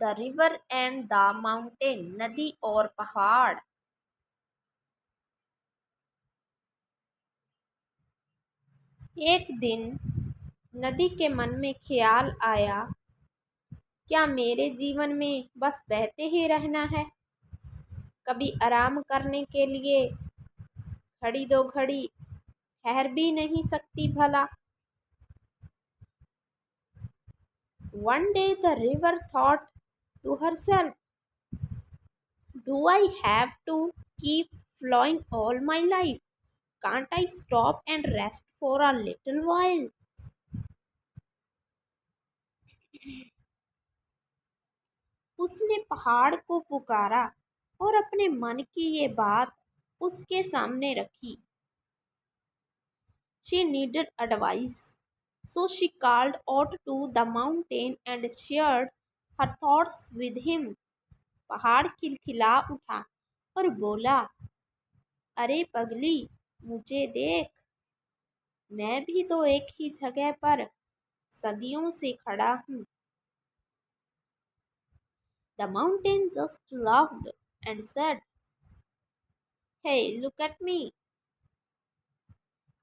The river and the mountain, नदी और पहाड़। एक दिन नदी के मन में ख्याल आया, क्या मेरे जीवन में बस बहते ही रहना है? कभी आराम करने के लिए घड़ी दो घड़ी ठहर भी नहीं सकती भला? One day the river thought to herself, do I have to keep flowing all my life? Can't I stop and rest for a little while? उसने पहाड़ को पुकारा और अपने मन की ये बात उसके सामने रखी। She needed advice, so she called out to the mountain and shared her thoughts with him. पहाड़ खिलखिला उठा और बोला, अरे पगली, मुझे देख, मैं भी तो एक ही जगह पर सदियों से खड़ा हूँ। The mountain just laughed and said, hey, look at me.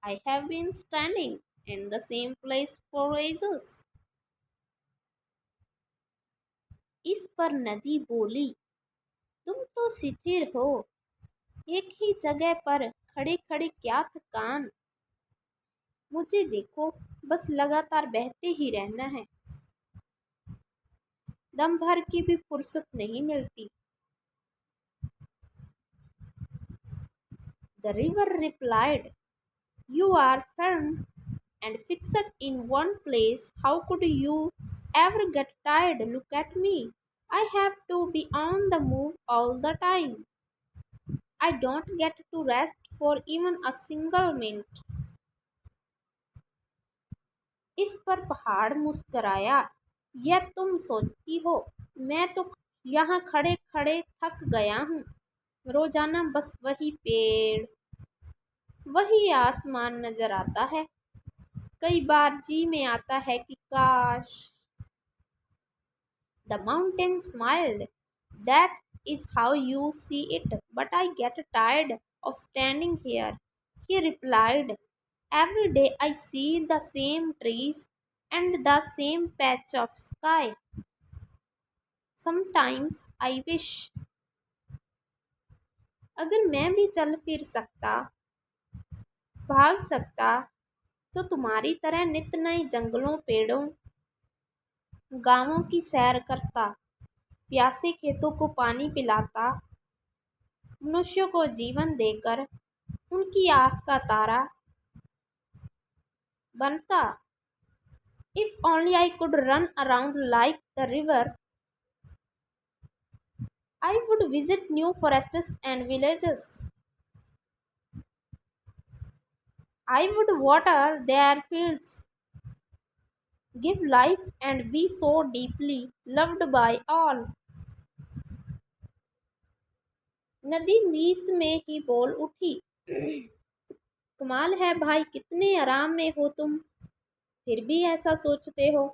I have been standing in the same place for ages. इस पर नदी बोली, तुम तो स्थिर हो, एक ही जगह पर खड़े खड़े क्या थकान। मुझे देखो, बस लगातार बहते ही रहना है, दम भर की भी फुर्सत नहीं मिलती। The river replied, you are firm and fixed in one place. How could you ever get tired? Look at me. I have to be on the move all the time. I don't get to rest for even a single minute. इस पर पहाड़ मुस्कराया, यह तुम सोचती हो, मैं तो यहाँ खड़े खड़े थक गया हूँ। रोजाना बस वही पेड़, वही आसमान नजर आता है। कई बार जी में आता है कि काश। The mountain smiled. That is how you see it, but I get tired of standing here, he replied. Every day I see the same trees and the same patch of sky. Sometimes I wish, अगर मैं भी चल फिर सकता, भाग सकता, तो तुम्हारी तरह नित नए जंगलों, पेड़ों, गांवों की सैर करता, प्यासे खेतों को पानी पिलाता, मनुष्यों को जीवन देकर उनकी आँख का तारा बनता। If only I could run around like the river, I would visit new forests and villages. I would water their fields, give life, and be so deeply loved by all. नदी बीच में ही बोल उठी, कमाल है भाई, कितने आराम में हो तुम, फिर भी ऐसा सोचते हो।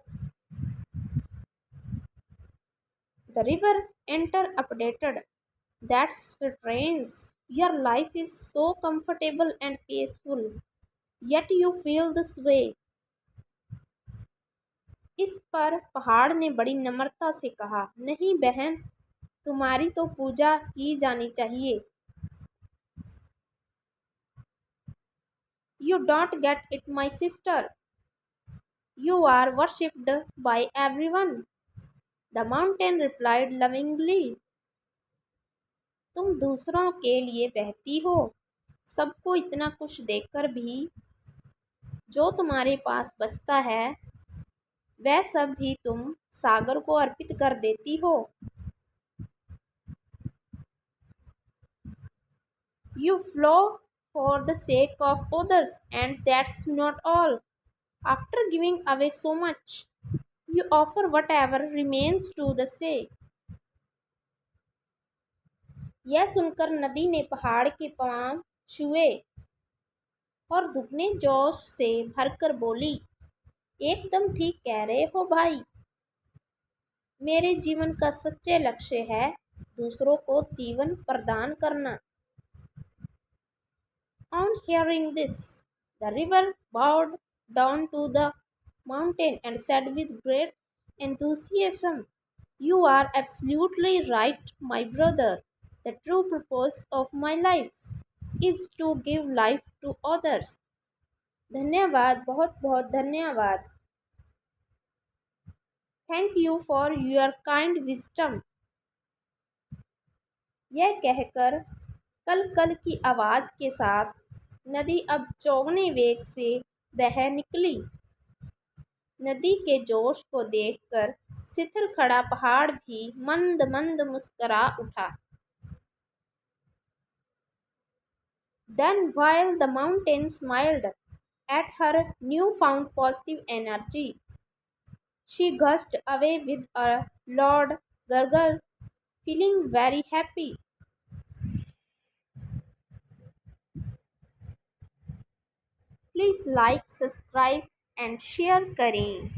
The river enter updated. That's strange. Your life is so comfortable and peaceful, yet you feel this way. इस पर पहाड़ ने बड़ी नम्रता से कहा, नहीं बहन, तुम्हारी तो पूजा की जानी चाहिए। You don't get it, my sister. You are worshipped by everyone. The mountain replied lovingly. तुम दूसरों के लिए बहती हो, सबको इतना कुछ देखकर भी जो तुम्हारे पास बचता है वह सब भी तुम सागर को अर्पित कर देती हो। You flow for the sake of others, and that's not all. After giving away so much, you offer whatever remains to the sea. यह सुनकर नदी ने पहाड़ के पांव छुए और दुगने जोश से भरकर बोली, एकदम ठीक कह रहे हो भाई। मेरे जीवन का सच्चे लक्ष्य है दूसरों को जीवन प्रदान करना। On hearing this, the river bowed down to the mountain and said with great enthusiasm, "You are absolutely right, my brother. The true purpose of my life is to give life to others." धन्यवाद, बहुत बहुत धन्यवाद। Thank you for your kind wisdom. यह कहकर कल कल की आवाज के साथ नदी अब चौगने वेग से बह निकली। नदी के जोश को देखकर शिथिल खड़ा पहाड़ भी मंद मंद मुस्कुरा उठा। Then, while the mountain smiled at her newfound positive energy, she gushed away with a loud gurgle, feeling very happy. Please like, subscribe and share करें।